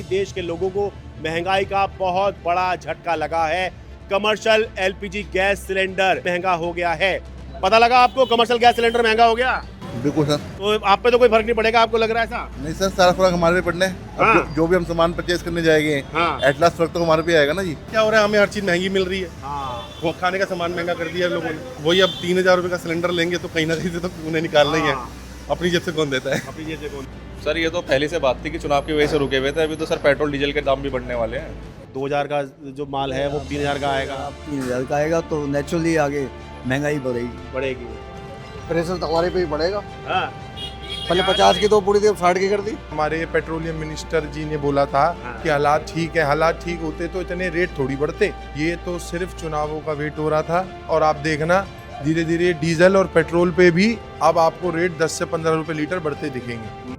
देश के लोगों को महंगाई का बहुत बड़ा झटका लगा है। कमर्शियल एलपीजी गैस सिलेंडर महंगा हो गया है। पता लगा आपको कमर्शियल गैस सिलेंडर महंगा हो गया? बिल्कुल सर। तो आप पे तो कोई फर्क नहीं पड़ेगा, आपको लग रहा है ऐसा? नहीं सर, सारा फर्क हमारे पे पड़ना है। हाँ। अब जो भी हम सामान परचेज करने जाएंगे, हाँ। एट लास्ट फर्क तो हमारे पे आएगा ना जी। क्या हो रहा है, हमें हर चीज़ महंगी मिल रही है। हाँ। वो खाने का सामान महंगा कर दिया है लोगों ने। वही अब 3,000 रुपये का सिलेंडर लेंगे तो कहीं ना कहीं से तो उन्हें निकालना ही है। अपनी जेब से कौन देता है? अपनी जेब से कौन? सर ये तो पहले से बात थी कि चुनाव की वजह से रुके हुए थे। अभी तो सर पेट्रोल डीजल के दाम भी बढ़ने वाले हैं। 2000 का जो माल है वो 3000 का आएगा। 3000 का आएगा तो नेचुरली आगे महंगाई बढ़ेगी। प्रेशर तो हमारे पे ही बढ़ेगा। हाँ। पहले 50 की तो पूरी थी, 60 की कर दी। हमारे पेट्रोलियम मिनिस्टर जी ने बोला था कि हालात ठीक है, हालात ठीक होते तो इतने रेट थोड़ी बढ़ते। ये तो सिर्फ चुनावों का वेट हो रहा था और आप देखना धीरे धीरे डीजल और पेट्रोल पे भी अब आपको रेट 10 से 15 रुपए लीटर बढ़ते दिखेंगे।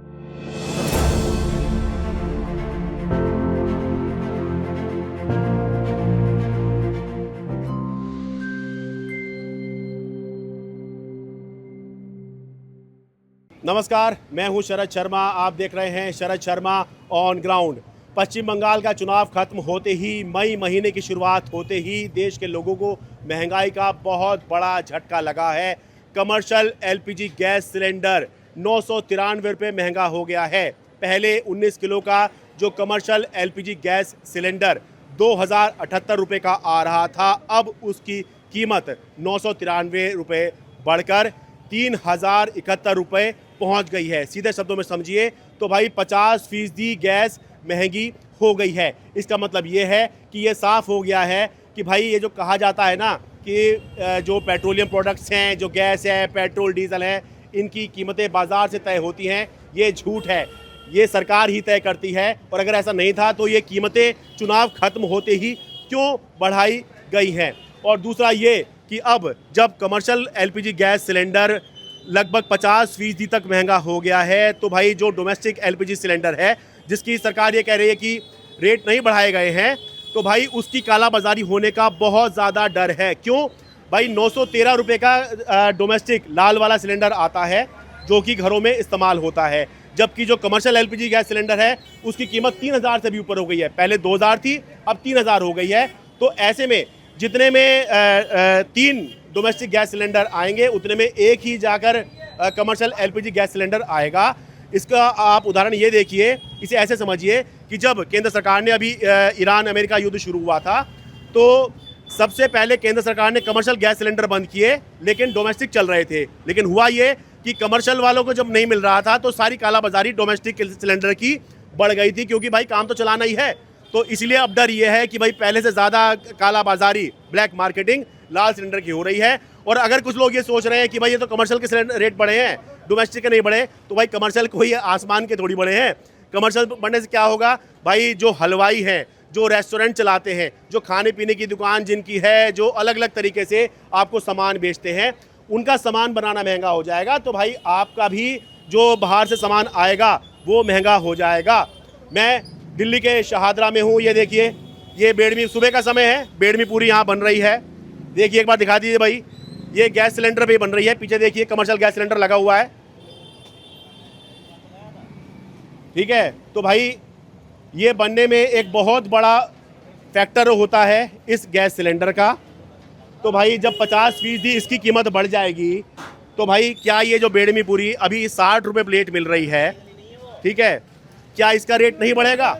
नमस्कार, मैं हूं शरद शर्मा। आप देख रहे हैं शरद शर्मा ऑन ग्राउंड। पश्चिम बंगाल का चुनाव खत्म होते ही, मई महीने की शुरुआत होते ही देश के लोगों को महंगाई का बहुत बड़ा झटका लगा है। कमर्शियल एलपीजी गैस सिलेंडर 993 रुपये महंगा हो गया है। पहले 19 किलो का जो कमर्शियल एलपीजी गैस सिलेंडर 2078 रुपये का आ रहा था, अब उसकी कीमत 993 रुपये बढ़कर 3071 रुपये पहुँच गई है। सीधे शब्दों में समझिए तो भाई 50% गैस महंगी हो गई है। इसका मतलब ये है कि ये साफ़ हो गया है कि भाई ये जो कहा जाता है ना कि जो पेट्रोलियम प्रोडक्ट्स हैं, जो गैस है, पेट्रोल डीजल है, इनकी कीमतें बाज़ार से तय होती हैं, ये झूठ है। ये सरकार ही तय करती है। और अगर ऐसा नहीं था तो ये कीमतें चुनाव खत्म होते ही क्यों बढ़ाई गई हैं? और दूसरा ये कि अब जब कमर्शियल एलपीजी गैस सिलेंडर लगभग 50% तक महंगा हो गया है, तो भाई जो डोमेस्टिक एलपीजी सिलेंडर है, जिसकी सरकार ये कह रही है कि रेट नहीं बढ़ाए गए हैं, तो भाई उसकी कालाबाजारी होने का बहुत ज़्यादा डर है। क्यों भाई? 913 रुपये का डोमेस्टिक लाल वाला सिलेंडर आता है जो कि घरों में इस्तेमाल होता है, जबकि जो कमर्शियल एलपीजी गैस सिलेंडर है उसकी कीमत 3000 से भी ऊपर हो गई है। पहले 2000 थी, अब 3000 हो गई है। तो ऐसे में जितने में 3 डोमेस्टिक गैस सिलेंडर आएंगे, उतने में एक ही जाकर कमर्शियल एलपीजी गैस सिलेंडर आएगा। इसका आप उदाहरण ये देखिए, इसे ऐसे समझिए कि जब केंद्र सरकार ने अभी ईरान अमेरिका युद्ध शुरू हुआ था, तो सबसे पहले केंद्र सरकार ने कमर्शियल गैस सिलेंडर बंद किए, लेकिन डोमेस्टिक चल रहे थे। लेकिन हुआ ये कि कमर्शियल वालों को जब नहीं मिल रहा था तो सारी कालाबाजारी डोमेस्टिक सिलेंडर की बढ़ गई थी, क्योंकि भाई काम तो चलाना ही है। तो इसलिए अब डर ये है कि भाई पहले से ज़्यादा कालाबाजारी, ब्लैक मार्केटिंग लाल सिलेंडर की हो रही है। और अगर कुछ लोग ये सोच रहे हैं कि भाई ये तो कमर्शियल के सिलेंडर रेट बढ़े हैं, डोमेस्टिक के नहीं बढ़े, तो भाई कमर्शियल कोई आसमान के थोड़ी बढ़े हैं। कमर्शियल बढ़ने से क्या होगा भाई? जो हलवाई हैं, जो रेस्टोरेंट चलाते हैं, जो खाने पीने की दुकान जिनकी है, जो अलग अलग तरीके से आपको सामान बेचते हैं, उनका सामान बनाना महंगा हो जाएगा। तो भाई आपका भी जो बाहर से सामान आएगा वो महंगा हो जाएगा। मैं दिल्ली के शहादरा में हूँ। ये देखिए, ये बेडमी, सुबह का समय है, बेडमी पूरी यहाँ बन रही है। देखिए, एक बार दिखा दीजिए भाई, ये गैस सिलेंडर पे बन रही है। पीछे देखिए कमर्शियल गैस सिलेंडर लगा हुआ है, ठीक है। तो भाई ये बनने में एक बहुत बड़ा फैक्टर होता है इस गैस सिलेंडर का। तो भाई जब 50% इसकी कीमत बढ़ जाएगी, तो भाई क्या ये जो बेडमी पूरी अभी 60 रुपये प्लेट मिल रही है, ठीक है, क्या इसका रेट नहीं बढ़ेगा?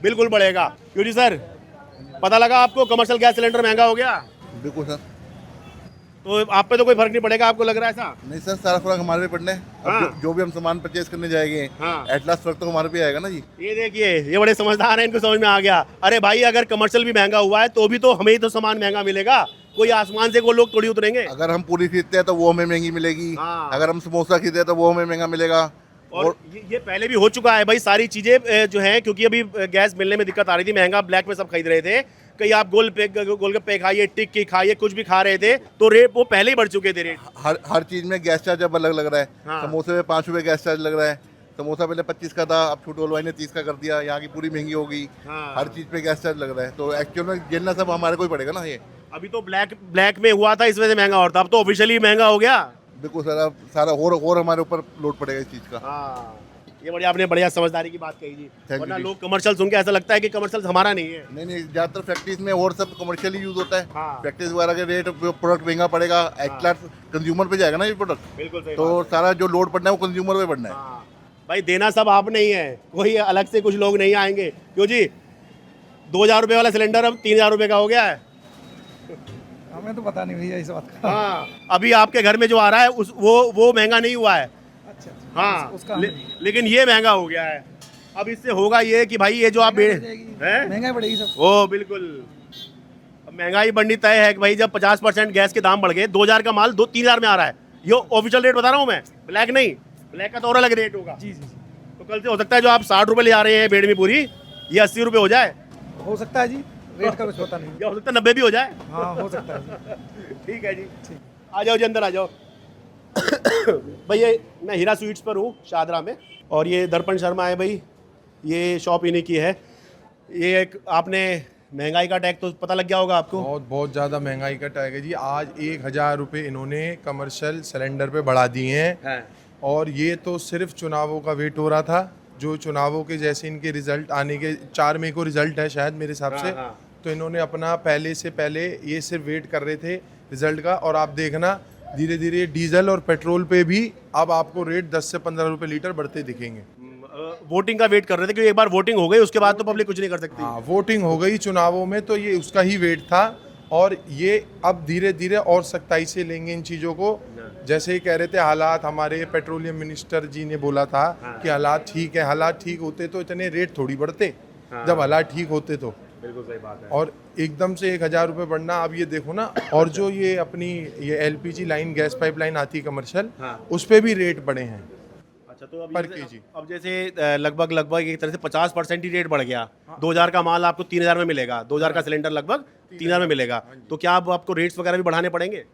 बिल्कुल बढ़ेगा। क्यों जी सर, पता लगा आपको कमर्शियल गैस सिलेंडर महंगा हो गया? बिल्कुल सर। तो आप पे तो कोई फर्क नहीं पड़ेगा, आपको लग रहा है ऐसा? नहीं सर, सारा फर्क हमारे पे पड़ना है। अब हाँ। जो भी हम सामान परचेज करने जाएंगे, हाँ। एट लास्ट फर्क तो हमारे पे आएगा ना जी। ये देखिए, ये बड़े समझदार हैं, इनको समझ में आ गया। अरे भाई, अगर कमर्शियल भी महंगा हुआ है तो भी तो हमें ही तो सामान महंगा मिलेगा, कोई आसमान से कोई लोग थोड़ी उतरेंगे। अगर हम पूरी खरीदते हैं तो वो हमें महंगी मिलेगी। हाँ। अगर हम समोसा खरीदते हैं तो वो हमें महंगा मिलेगा। और ये पहले भी हो चुका है भाई, सारी चीज़ें जो हैं, क्योंकि अभी गैस मिलने में दिक्कत आ रही थी, महंगा ब्लैक में सब खरीद रहे थे। कहीं आप गोलगप्पे खाइए, टिक्की खाइए, कुछ भी खा रहे थे, तो रेट वो पहले ही बढ़ चुके थे रेट। हर चीज़ में गैस चार्ज अब अलग लग रहा है। हाँ। समोसे में 5 रुपये गैस चार्ज लग रहा है। समोसा पहले 25 का था, अब छोटे हलवाई ने 30 का कर दिया। यहाँ की पूरी महंगी हो गई। हाँ। हर चीज़ पे गैस चार्ज लग रहा है, तो एक्चुअल में झेलना सब हमारे को ही पड़ेगा ना। ये अभी तो ब्लैक में हुआ था, इस वजह से महंगा और था, अब तो ऑफिशियली महंगा हो गया। बिल्कुल सर, अब सारा और हमारे ऊपर लोड पड़ेगा इस चीज़ का। हाँ, ये बढ़िया, आपने बढ़िया समझदारी की बात कही जी। Thank वरना you जी। लोग कमर्शियल सुन के ऐसा लगता है कि कमर्शियल हमारा नहीं है। नहीं नहीं, ज़्यादातर फैक्ट्रीज में और सब कमर्शियल यूज होता है। हाँ। फैक्ट्रीज वगैरह के रेट प्रोडक्ट महंगा पड़ेगा, एट क्लास कंज्यूमर पे जाएगा ना ये प्रोडक्ट, बिल्कुल सही तो सारा जो लोड पड़ना है वो कंज्यूमर पे पड़ना है। हाँ। भाई देना सब आप नहीं है, कोई अलग से कुछ लोग नहीं आएंगे। क्यों जी, 2000 रुपये वाला सिलेंडर अब 3000 रुपये का हो गया है। हमें तो पता नहीं भैया इस बात का। हाँ, अभी आपके घर में जो आ रहा है वो महंगा नहीं हुआ है। अच्छा हाँ, उसका लेकिन ये महंगा हो गया है। अब इससे होगा ये कि भाई ये जो आप हैं, महंगाई बढ़ेगी सब। ओ बिल्कुल, अब महंगाई बढ़नी तय है कि भाई जब 50% गैस के दाम बढ़ गए, 2000 का माल 3,000 में आ रहा है। ये ऑफिशियल रेट बता रहा हूँ मैं, ब्लैक नहीं, ब्लैक का तो और अलग रेट होगा। जी जी जी, तो कल से हो सकता है जो आप 60 रुपये ले आ रहे हैं बेड़मी पूरी, ये 80 रुपये हो जाए, हो सकता है जी, रेट का कुछ पता नहीं। या हो सकता है 90 भी हो जाए। हाँ हो सकता है जी। ठीक है जी, आ जाओ जी, अंदर आ जाओ। भैया मैं हीरा स्वीट्स पर हूँ शाहदरा में, और ये दर्पण शर्मा है भाई, ये शॉप इन्हीं की है। ये एक आपने महंगाई का टैग तो पता लग गया होगा आपको। बहुत बहुत ज़्यादा महंगाई का टैग है जी। आज 1000 रुपये इन्होंने कमर्शियल सिलेंडर पे बढ़ा दिए हैं, और ये तो सिर्फ चुनावों का वेट हो रहा था। जो चुनावों के जैसे इनके रिजल्ट आने के 4 मई को रिजल्ट है शायद मेरे हिसाब से, तो इन्होंने अपना पहले से पहले ये सिर्फ वेट कर रहे थे रिजल्ट का। और आप देखना धीरे धीरे डीजल और पेट्रोल पे भी अब आपको रेट 10 से 15 रुपये लीटर बढ़ते दिखेंगे। वोटिंग का वेट कर रहे थे, क्योंकि एक बार वोटिंग हो गई उसके बाद तो पब्लिक कुछ नहीं कर सकती। हाँ, वोटिंग हो गई चुनावों में, तो ये उसका ही वेट था, और ये अब धीरे धीरे और सख्ताई से लेंगे इन चीज़ों को। जैसे ही कह रहे थे हालात, हमारे पेट्रोलियम मिनिस्टर जी ने बोला था कि हालात ठीक है, हालात ठीक होते तो इतने रेट थोड़ी बढ़ते, जब हालात ठीक होते तो। बिल्कुल सही बात है। और एकदम से 1000 रुपये बढ़ना, अब ये देखो ना, और जो ये अपनी ये LPG लाइन, गैस पाइपलाइन आती है कमर्शियल, उस पर भी रेट बढ़े हैं। अच्छा, तो पर जैसे- केजी। अब जैसे लगभग एक तरह से 50% ही रेट बढ़ गया। 2000 का माल आपको 3000 में मिलेगा, 2000 का सिलेंडर लगभग 3000 में मिलेगा। तो क्या अब आपको रेट्स वगैरह भी बढ़ाने पड़ेंगे?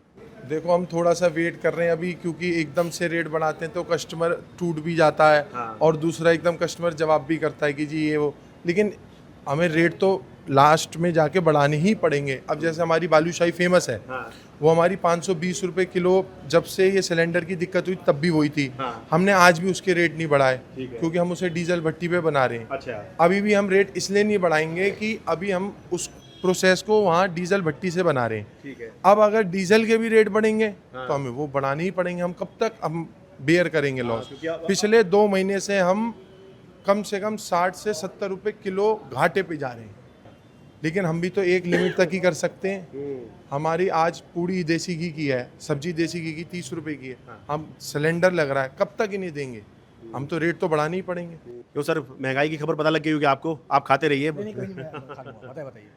देखो हम थोड़ा सा वेट कर रहे हैं अभी, क्योंकि एकदम से रेट बढ़ाते हैं तो कस्टमर टूट भी जाता है, और दूसरा एकदम कस्टमर जवाब भी करता है कि जी ये वो। लेकिन हमें रेट तो लास्ट में जाके बढ़ाने ही पड़ेंगे। अब जैसे हमारी बालूशाही फेमस है, वो हमारी 520 रुपये किलो, जब से ये सिलेंडर की दिक्कत हुई तब भी वही थी। हमने आज भी उसके रेट नहीं बढ़ाए, क्योंकि हम उसे डीजल भट्टी पे बना रहे हैं। अच्छा, अभी भी हम रेट इसलिए नहीं बढ़ाएंगे कि अभी हम उस प्रोसेस को वहाँ डीजल भट्टी से बना रहे हैं। ठीक है। अब अगर डीजल के भी रेट बढ़ेंगे तो हमें वो बढ़ाने ही पड़ेंगे। हम कब तक हम बेयर करेंगे लॉस? क्योंकि अब- पिछले 2 महीने से हम कम से कम 60 से 70 रुपये किलो घाटे पे जा रहे हैं, लेकिन हम भी तो एक लिमिट तक ही कर सकते हैं। हमारी आज पूड़ी देसी घी की है, सब्जी देसी घी की 30 रुपये की है, हम सिलेंडर लग रहा है, कब तक इन्हें देंगे? हम तो रेट तो बढ़ाने ही पड़ेंगे। क्यों सर, महंगाई की खबर पता लग गई होगी आपको, आप खाते रहिए। बताइए।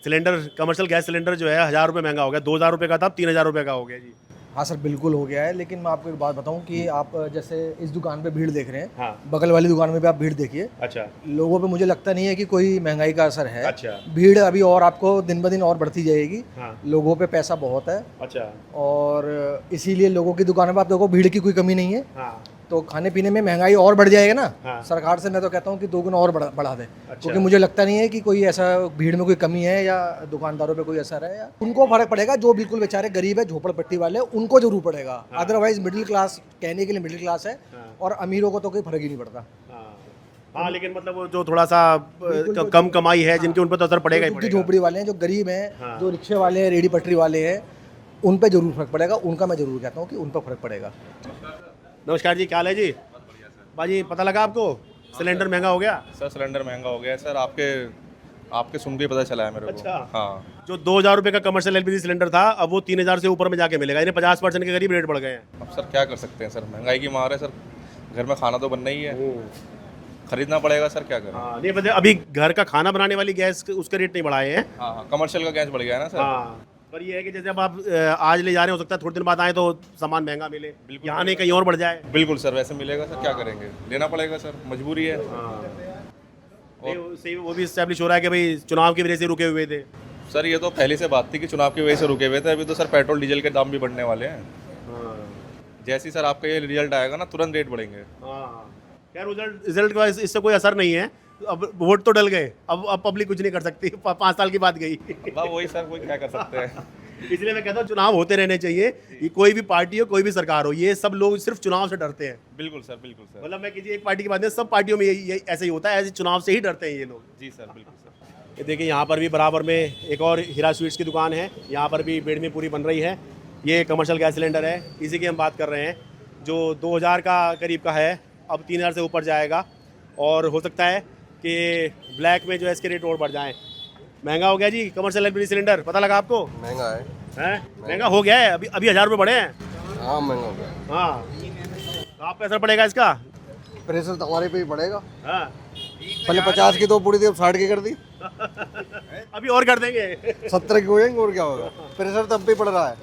सिलेंडर, कमर्शियल गैस सिलेंडर जो है 1000 रुपये महंगा हो गया, 2000 रुपये का था, 3000 रुपये का हो गया जी। हाँ सर बिल्कुल हो गया है, लेकिन मैं आपको एक बात बताऊं कि आप जैसे इस दुकान पे भीड़ देख रहे हैं, हाँ। बगल वाली दुकान में भी आप भीड़ देखिए। अच्छा, लोगों पे मुझे लगता नहीं है कि कोई महंगाई का असर है। अच्छा। भीड़ अभी और आपको दिन ब दिन और बढ़ती जाएगी। हाँ। लोगों पे पैसा बहुत है, अच्छा, और इसीलिए लोगों की दुकानों पे आप देखो भीड़ की कोई कमी नहीं है। हाँ, तो खाने पीने में महंगाई और बढ़ जाएगा ना। हाँ। सरकार से मैं तो कहता हूँ कि 2 गुना और बढ़ा दे, क्योंकि मुझे लगता नहीं है कि कोई ऐसा भीड़ में कोई कमी है या दुकानदारों पे कोई असर है। या उनको फर्क पड़ेगा, जो बिल्कुल बेचारे गरीब है, झोपड़पट्टी वाले, उनको जरूर पड़ेगा। अदरवाइज मिडिल क्लास, कहने के लिए मिडिल क्लास है, और अमीरों को तो कोई फर्क ही नहीं पड़ता। हाँ, लेकिन मतलब वो जो थोड़ा सा कम कमाई है जिनके, उन पर तो असर पड़ेगा ही जो पड़ेगा। झोपड़ी वाले हैं, जो गरीब हैं, जो रिक्शे वाले हैं, रेडी पटरी वाले हैं, उन पे जरूर फर्क पड़ेगा। उनका मैं जरूर कहता हूँ कि उन पर फर्क पड़ेगा। नमस्कार जी, क्या हाल है जी? भाजी पता लगा आपको सिलेंडर महंगा हो गया? सर सिलेंडर महंगा हो गया है सर, आपके सुन के ही पता चला है मेरे को। अच्छा। हाँ, जो 2000 रुपये का कमर्शियल LPG सिलेंडर था, अब वो 3000 से ऊपर में जाके मिलेगा। यानी 50% के करीब रेट बढ़ गए हैं। अब सर क्या कर सकते हैं सर, महंगाई की मार है सर, घर में खाना तो बनना ही है, खरीदना पड़ेगा सर, क्या करें। हाँ, नहीं पता, अभी घर का खाना बनाने वाली गैस उसके रेट नहीं बढ़ाए हैं। हाँ हाँ, कमर्शियल का गैस बढ़ गया है ना सर। हाँ, पर ये है कि जैसे अब आप आज ले जा रहे हो सकता है थोड़े दिन बाद आए तो सामान महंगा मिले, यहाँ नहीं कहीं और बढ़ जाए। बिल्कुल सर, वैसे मिलेगा सर, क्या करेंगे, लेना पड़ेगा सर, मजबूरी है। नहीं, सही, वो भी इस्टेब्लिश हो रहा है कि भाई चुनाव की वजह से रुके हुए थे। सर ये तो पहले से बात थी कि चुनाव की वजह से रुके हुए थे, अभी तो सर पेट्रोल डीजल के दाम भी बढ़ने वाले हैं। जैसे ही सर आपका ये रिजल्ट आएगा ना, तुरंत रेट बढ़ेंगे। क्या रिजल्ट का इससे कोई असर नहीं है। अब वोट तो डल गए, अब पब्लिक कुछ नहीं कर सकती। 5 साल की बात गई। वाह, वही सर, कोई क्या कर सकते हैं। इसलिए मैं कहता हूँ चुनाव होते रहने चाहिए। ये कोई भी पार्टी हो, कोई भी सरकार हो, ये सब लोग सिर्फ चुनाव से डरते हैं। बिल्कुल सर, बिल्कुल सर। मतलब मैं किसी एक पार्टी की बात नहीं, सब पार्टियों में यही ऐसे ही होता है, ऐसे चुनाव से ही डरते हैं ये लोग। जी सर, बिल्कुल सर। ये देखिए यहाँ पर भी बराबर में एक और हीरा स्वीट्स की दुकान है, यहाँ पर भी बेड़मी पूरी बन रही है। ये कमर्शियल गैस सिलेंडर है, इसी की हम बात कर रहे हैं, जो 2000 का करीब का है, अब 3000 से ऊपर जाएगा और हो सकता है कि ब्लैक में जो है इसके रेट और बढ़ जाएँ। महंगा हो गया जी कमर्शियल एलपीजी सिलेंडर, पता लगा आपको? महंगा है। हैं? महंगा हो गया है, अभी 1000 रुपये बढ़े हैं। हाँ महंगा हो गया। हाँ, तो आप पे असर पड़ेगा इसका? प्रेशर तो हमारे पे ही पड़ेगा। हाँ पहले 50 की तो पूरी थी, अब 60 की कर दी। अभी और कर देंगे। 70 की हो जाएंगे और क्या होगा। प्रेशर तब भी पड़ रहा है।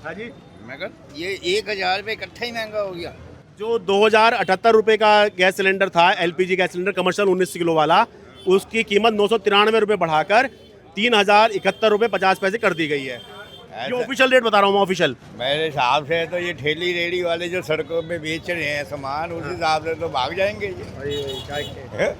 हाँ जी, मगर ये 1000 रुपये इकट्ठा ही महंगा हो गया। जो 2078 रुपये का गैस सिलेंडर था, LPG gas cylinder commercial 19 kilo वाला, उसकी कीमत 993 रुपये बढ़ाकर 3071 रुपये 50 पैसे कर दी गई है। ये ऑफिशियल रेट बता रहा हूँ मैं, ऑफिशियल। मेरे हिसाब से तो ये ठेली रेडी वाले जो सड़कों पे बेच रहे हैं सामान, उस हिसाब से तो भाग जाएंगे ये।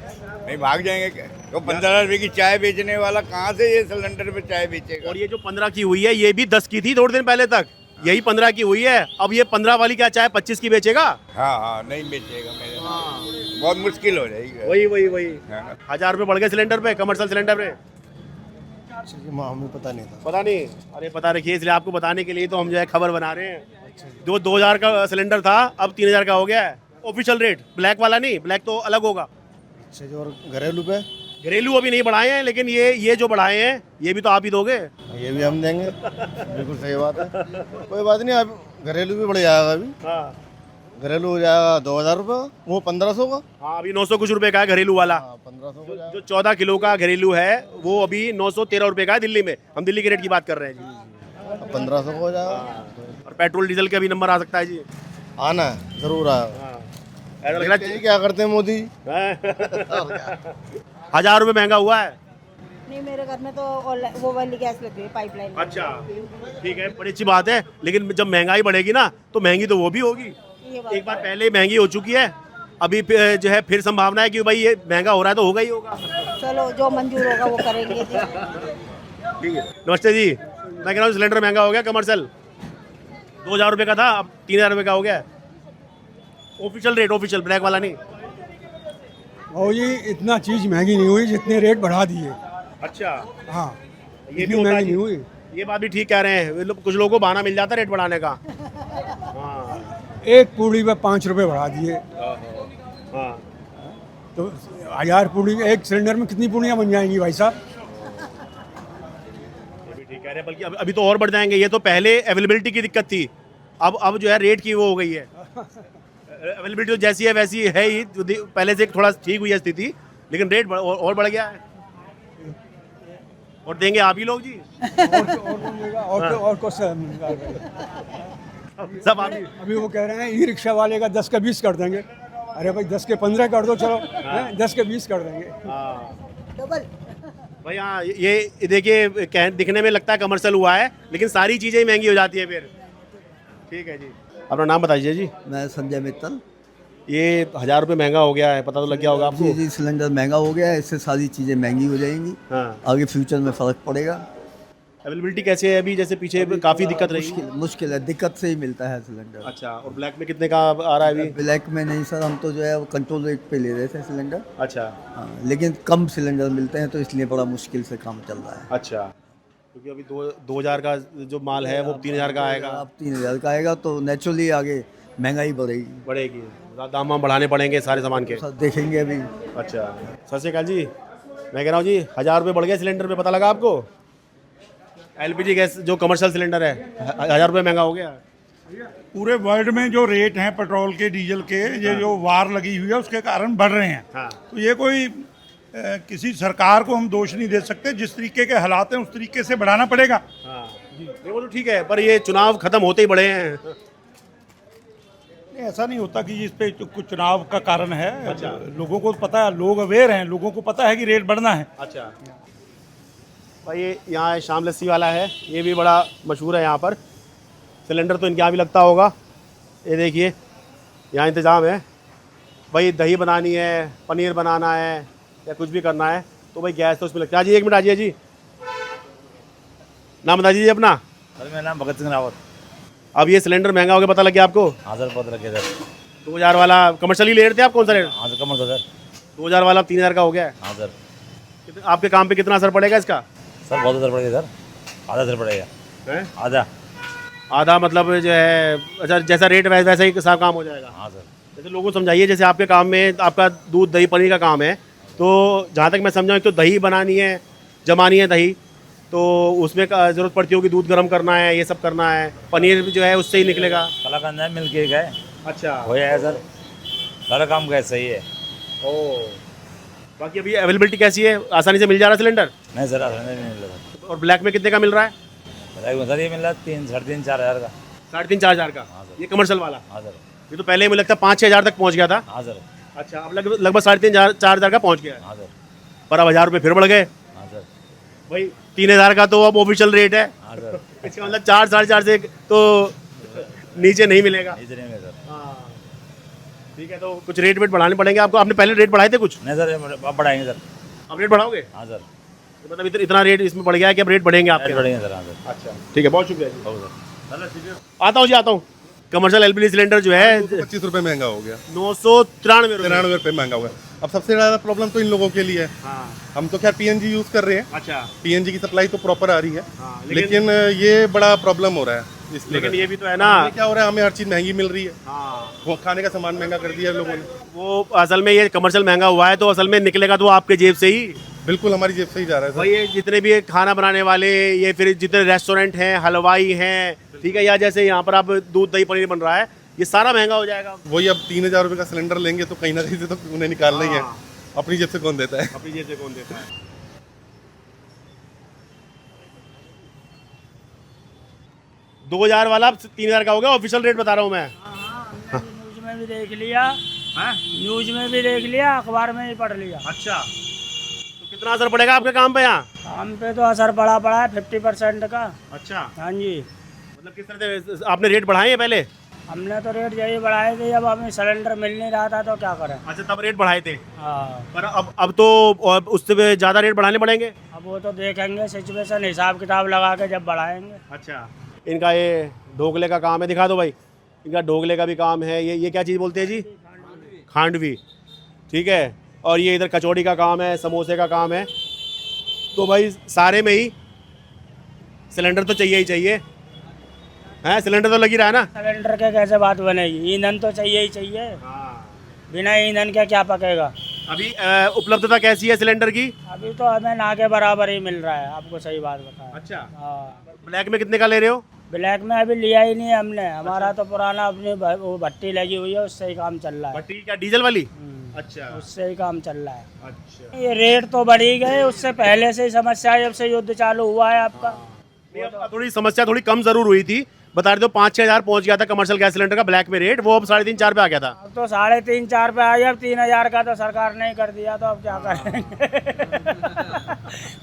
नहीं भाग जाएंगे क्या? तो 15 रुपये की चाय बेचने वाला कहाँ से ये सिलेंडर पे चाय बेचेगा? और ये जो 15 की हुई है, ये भी 10 की थी थोड़े दिन पहले तक, यही 15 की हुई है। अब ये 15 वाली क्या चाय 25 की बेचेगा? हाँ हाँ, नहीं बेचेगा मेरे, बहुत मुश्किल हो जाएगी। वही हाँ। 1000 रुपये बढ़ गए सिलेंडर पे, कमर्शियल सिलेंडर पे। हमें पता नहीं था। पता नहीं? अरे पता रखिए, इसलिए आपको बताने के लिए तो हम जो है खबर बना रहे हैं। जो 2000 का सिलेंडर था, अब 3000 का हो गया है, ऑफिशियल रेट। ब्लैक वाला नहीं, ब्लैक तो अलग होगा। अच्छा जी, और घरेलू पे? घरेलू अभी नहीं बढ़ाए हैं, लेकिन ये जो बढ़ाए हैं ये भी तो आप ही दोगे। ये भी हम देंगे। बिल्कुल सही बात है। कोई बात नहीं, अब घरेलू भी बढ़ जाएगा। अभी हाँ घरेलू हो जाएगा 2000 रुपये, वो 1500 का। हाँ, अभी 900 कुछ रुपये का है घरेलू वाला। 1500 हो जाएगा। जो 14 किलो का घरेलू है वो अभी 913 रुपये का है दिल्ली में। हम दिल्ली के रेट की बात कर रहे हैं जी। 1500 का हो जाएगा। और पेट्रोल डीजल का भी नंबर आ सकता है जी। आना है, जरूर आएगा। ऐसा लग रहा यही क्या करते हैं मोदी। है 1000 रुपये महंगा हुआ है। नहीं, मेरे घर में तो वो वाली गैस लगी है, पाइपलाइन। अच्छा, ठीक है, बड़ी अच्छी बात है। लेकिन जब महंगाई बढ़ेगी ना, तो महंगी तो वो भी होगी। एक बार पहले महंगी हो चुकी है, अभी जो है फिर संभावना है कि भाई ये महंगा हो रहा है तो होगा ही होगा। चलो, जो मंजूर होगा वो करेंगे जी। ठीक है, नमस्ते जी। मैं कह रहा हूँ सिलेंडर महंगा हो गया कमर्शियल, 2000 रुपये का था, अब 3000 रुपये का हो गया। ऑफिशियल रेट, ऑफिशियल, ब्लैक वाला नहीं। और ये इतना चीज़ महंगी नहीं हुई जितने रेट बढ़ा दिए। अच्छा, हाँ, ये भी इतनी होता है महंगी जी। नहीं हुई। ये बात भी ठीक कह रहे हैं, कुछ लोगों को बहाना मिल जाता है रेट बढ़ाने का। हाँ एक पूड़ी पे 5 रुपए बढ़ा दिए, हाँ, तो 1000 पूड़ी, एक सिलेंडर में कितनी पूड़ियाँ बन जाएंगी भाई साहब? ये भी ठीक कह रहे हैं, बल्कि अभी तो और बढ़ जाएंगे। ये तो पहले अवेलेबिलिटी की दिक्कत थी, अब जो है रेट की वो हो गई है। अवेलेबिलिटी तो जैसी है वैसी है ही, पहले से थोड़ा ठीक हुई है स्थिति, लेकिन रेट और बढ़ गया है। और देंगे आप ही लोग जी। और कुछ सब आप ही। अभी वो कह रहे हैं ई रिक्शा वाले का 10 का 20 कर देंगे। अरे भाई 10 के 15 कर दो, चलो 10 के 20 कर देंगे। डबल। भाई हाँ, ये देखिए दिखने में लगता है कमर्शियल हुआ है, लेकिन सारी चीज़ें ही महंगी हो जाती है फिर। ठीक है जी, अपना नाम बताइए जी। मैं संजय मित्तल। ये 1000 रुपये महंगा हो गया है, पता तो लग गया होगा आपको। जी, सिलेंडर महंगा हो गया है, इससे सारी चीज़ें महंगी हो जाएंगी। हाँ, आगे फ्यूचर में फ़र्क पड़ेगा। अवेलेबिलिटी कैसे है अभी? जैसे पीछे काफ़ी दिक्कत रही। मुश्किल है, दिक्कत से ही मिलता है सिलेंडर। अच्छा, और ब्लैक में कितने का आ रहा है अभी? ब्लैक में नहीं सर, हम तो जो है वो कंट्रोल रेट पे ले रहे थे सिलेंडर। अच्छा हाँ, लेकिन कम सिलेंडर मिलते हैं तो इसलिए बड़ा मुश्किल से काम चल रहा है। अच्छा, क्योंकि अभी 2000 का जो माल है वो 3000 का आएगा। अब 3000 का आएगा तो नेचुरली आगे महंगाई बढ़ेगी। बढ़ेगी, दाम वाम बढ़ाने पड़ेंगे सारे सामान के। सर देखेंगे अभी। अच्छा, सत श्री अकाल जी। मैं कह रहा हूँ जी 1000 रुपये बढ़ गए सिलेंडर पे, पता लगा आपको? एलपीजी गैस जो कमर्शियल सिलेंडर है 1000 रुपये महंगा हो गया। पूरे वर्ल्ड में जो रेट हैं पेट्रोल के, डीजल के, ये जो वार लगी हुई है उसके कारण बढ़ रहे हैं। हाँ। तो ये कोई किसी सरकार को हम दोष नहीं दे सकते। जिस तरीके के हालात हैं उस तरीके से बढ़ाना पड़ेगा। हाँ जी, वो तो ठीक है, पर ये चुनाव खत्म होते ही बढ़े हैं। ऐसा नहीं होता कि इस पे कुछ चुनाव का कारण है। अच्छा। लोगों को पता है, लोग अवेयर हैं, लोगों को पता है कि रेट बढ़ना है। अच्छा भाई, ये यहाँ शाम लस्सी वाला है, ये भी बड़ा मशहूर है यहाँ पर। सिलेंडर तो इनके यहाँ भी लगता होगा। ये देखिए यहाँ इंतज़ाम है भाई, दही बनानी है, पनीर बनाना है या कुछ भी करना है तो भाई गैस तो उसमें लगता है। जी 1 मिनट आइए जी, नाम बता दीजिए अपना। सर मेरा नाम भगत सिंह रावत। अब ये सिलेंडर महंगा हो गया, पता लग गया आपको? हाँ सर पता लगे सर। 2000 वाला कमर्शियली ले रहे थे आप, कौन सा रेट? हाँ सर कमर सर। 2000 वाला अब 3000 का हो गया है। हाँ सर। आपके काम पे कितना असर पड़ेगा इसका? सर बहुत असर पड़ेगा सर, आधा असर पड़ेगा। हैं? आधा। आधा मतलब जो है, अच्छा जैसा रेट वैसा ही सब काम हो जाएगा। हाँ सर। जैसे लोगों को समझाइए, जैसे आपके काम में आपका दूध दही पनीर का काम है, तो जहाँ तक मैं समझा, एक तो दही बनानी है, जमानी है दही, तो उसमें ज़रूरत पड़ती होगी, दूध गर्म करना है, ये सब करना है। पनीर जो है उससे ही निकलेगा। कलाकंद है, मिल्क केक है। अच्छा, हो जाएगा सर, सारा काम का सही है। ओ, बाकी अभी अवेलेबिलिटी कैसी है? आसानी से मिल जा रहा है सिलेंडर? नहीं सर आसानी नहीं मिल रहा सर। और ब्लैक में कितने का मिल रहा है? सर ये मिल रहा है 3, 3.5, 4 हज़ार का। 3,500-4,000 का? हाँ सर। ये कमर्शियल वाला? हाँ सर। ये तो पहले मुझे लगता है 5-6 हज़ार तक पहुँच गया था। हाँ सर। अच्छा, अब लगभग 3,500-4,000 का पहुँच गया है। हाँ सर। पर अब 1000 रुपये फिर बढ़ गए हाँ सर। भाई। 3,000 का तो अब ऑफिशियल रेट है। हाँ सर। इसका मतलब 4-4.5 से तो नीचे नहीं मिलेगा। नीचे नहीं मिलेगा सर। हाँ, ठीक है, तो कुछ रेट वेट बढ़ाने पड़ेंगे आपको। आपने पहले रेट बढ़ाए थे कुछ? नहीं सर अब बढ़ाएंगे सर। अब रेट बढ़ाओगे? हाँ सर। तो मतलब इतना रेट इसमें बढ़ गया है कि अब रेट बढ़ेंगे आपके? बढ़ेंगे सर। हाँ सर। अच्छा, ठीक है, बहुत शुक्रिया जी। हो सर। आता हूँ जी, आता हूँ। कमर्शियल एलपीजी सिलेंडर जो है 25 रुपए महंगा हो गया, 993 रुपये। 93 रुपए महंगा हुआ है। अब सबसे ज्यादा प्रॉब्लम तो इन लोगों के लिए है। हाँ, हम तो खैर पीएनजी यूज कर रहे हैं, अच्छा, पीएनजी की सप्लाई तो प्रॉपर आ रही है। हाँ, लेकिन ये बड़ा प्रॉब्लम हो रहा है। इसलिए लेकिन ये भी तो है ना, क्या हो रहा है, हमें हर चीज महंगी मिल रही है। हाँ, वो खाने का सामान महंगा कर दिया है लोगों ने। वो असल में ये कमर्शियल महंगा हुआ है, तो असल में निकलेगा तो आपके जेब से ही। बिल्कुल हमारी जेब से ही जा रहा है सर। भाई, ये जितने भी खाना बनाने वाले, ये फिर जितने रेस्टोरेंट हैं, हलवाई हैं, ठीक है, या जैसे यहाँ पर आप दूध दही पनीर बन रहा है, ये सारा महंगा हो जाएगा। वही अब 3,000 रुपए का सिलेंडर लेंगे तो कहीं ना कहीं से तो उन्हें निकालना ही है। हाँ। अपनी जेब से कौन देता है? अपनी जेब से कौन देता है? 2000 वाला 3000 का हो गया, ऑफिशियल रेट बता रहा हूँ मैं। न्यूज में भी देख लिया, न्यूज में भी देख लिया, अखबार में भी पढ़ लिया। अच्छा, तो कितना असर पड़ेगा आपके काम पे यहाँ? काम पे तो असर पड़ा है 50% का। अच्छा, हाँ जी। मतलब किस तरह से आपने रेट बढ़ाए हैं पहले? हमने तो रेट यही बढ़ाए थे, जब हमें सिलेंडर मिल नहीं रहा था तो क्या करें। अच्छा, तब रेट बढ़ाए थे। हाँ, पर अब तो उससे ज़्यादा रेट बढ़ाने पड़ेंगे। अब वो तो देखेंगे सिचुएशन, हिसाब किताब लगा के जब बढ़ाएंगे। अच्छा, इनका ये ढोकले का काम है, दिखा दो भाई। इनका ढोकले का भी काम है। ये क्या चीज़ बोलते हैं जी? खांडवी, ठीक है। और ये इधर कचौड़ी का काम है, समोसे का काम है। तो भाई सारे में ही सिलेंडर तो चाहिए ही चाहिए, है? सिलेंडर तो लगी रहा है ना। सिलेंडर के कैसे बात बनेगी, ईंधन तो चाहिए ही चाहिए। बिना ईंधन के क्या पकेगा। अभी उपलब्धता कैसी है सिलेंडर की? अभी तो हमें ना के बराबर ही मिल रहा है, आपको सही बात बताया। अच्छा, हाँ, ब्लैक में कितने का ले रहे हो? ब्लैक में अभी लिया ही नहीं है हमने। हमारा तो पुराना अपनी वो भट्टी लगी हुई है, उससे ही काम चल रहा है। भट्टी क्या, डीजल वाली? अच्छा, उससे ही काम चल रहा है। अच्छा। ये रेट तो बढ़ ही गए, उससे पहले से ही समस्या है, जब से युद्ध चालू हुआ है आपका। अब थोड़ी समस्या थोड़ी कम जरूर हुई थी। बता रहे तो 5-6 हज़ार पहुंच गया था कमर्शियल गैस सिलेंडर का ब्लैक में रेट, वो अब 3.5-4 पे आ गया था। अब तो 3.5-4 पे आ गया। अब 3000 का तो सरकार ने कर दिया, तो अब क्या करेंगे।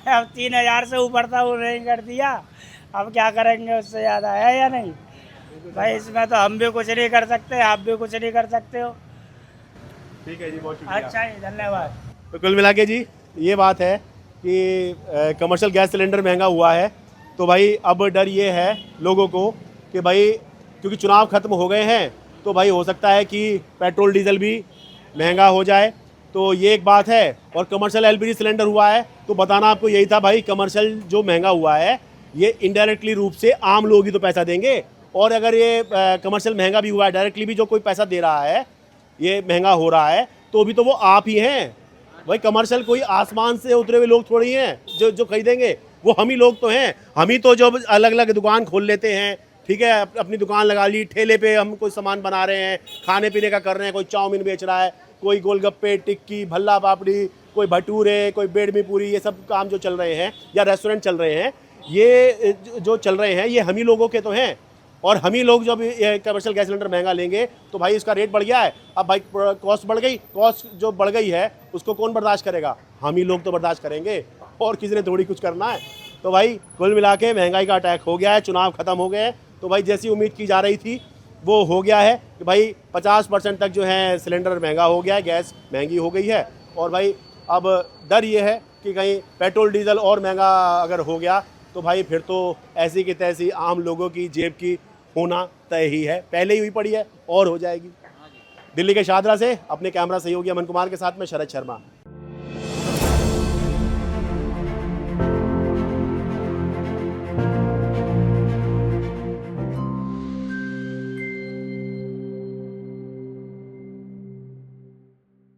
अब 3000 से ऊपर था वो नहीं कर दिया, अब क्या करेंगे, उससे ज़्यादा है या नहीं भाई। इसमें तो हम भी कुछ नहीं कर सकते, आप भी कुछ नहीं कर सकते हो। ठीक है जी, बहुत शुक्रिया। अच्छा जी, धन्यवाद। तो कुल मिला के जी ये बात है कि कमर्शियल गैस सिलेंडर महंगा हुआ है, तो भाई अब डर ये है लोगों को कि भाई क्योंकि चुनाव ख़त्म हो गए हैं, तो भाई हो सकता है कि पेट्रोल डीजल भी महंगा हो जाए। तो ये एक बात है। और कमर्शियल एलपीजी सिलेंडर हुआ है, तो बताना आपको यही था भाई, कमर्शियल जो महंगा हुआ है ये इनडायरेक्टली रूप से आम लोग ही तो पैसा देंगे। और अगर ये कमर्शियल महंगा भी हुआ है, डायरेक्टली भी जो कोई पैसा दे रहा है, ये महंगा हो रहा है, तो भी तो वो आप ही हैं भाई। कमर्शियल कोई आसमान से उतरे हुए लोग थोड़ी हैं जो खरीदेंगे, वो हम ही लोग तो हैं। हम ही तो जो अलग अलग दुकान खोल लेते हैं, ठीक है, अपनी दुकान लगा ली, ठेले पे हम कोई सामान बना रहे हैं, खाने पीने का कर रहे हैं, कोई चाउमीन बेच रहा है, कोई गोलगप्पे, टिक्की, भल्ला पापड़ी, कोई भटूरे, कोई बेडमी पूरी, ये सब काम जो चल रहे हैं, या रेस्टोरेंट चल रहे हैं, ये जो चल रहे हैं, ये हम ही लोगों के तो हैं। और हम ही लोग जब ये कमर्शियल गैस सिलेंडर महंगा लेंगे तो भाई इसका रेट बढ़ गया है। अब भाई कॉस्ट बढ़ गई, कॉस्ट जो बढ़ गई है उसको कौन बर्दाश्त करेगा? हम ही लोग तो बर्दाश्त करेंगे, और किसी ने थोड़ी कुछ करना है। तो भाई कुल मिला के महंगाई का अटैक हो गया है, चुनाव ख़त्म हो गए हैं, तो भाई जैसी उम्मीद की जा रही थी वो हो गया है कि भाई 50% तक जो है सिलेंडर महंगा हो गया है, गैस महंगी हो गई है। और भाई अब डर ये है कि कहीं पेट्रोल डीजल और महंगा अगर हो गया तो भाई फिर तो ऐसी की तैसी आम लोगों की जेब की होना तय ही है, पहले ही हुई पड़ी है और हो जाएगी। दिल्ली के शाहदरा से अपने कैमरा सहयोगी अमन कुमार के साथ में शरद शर्मा।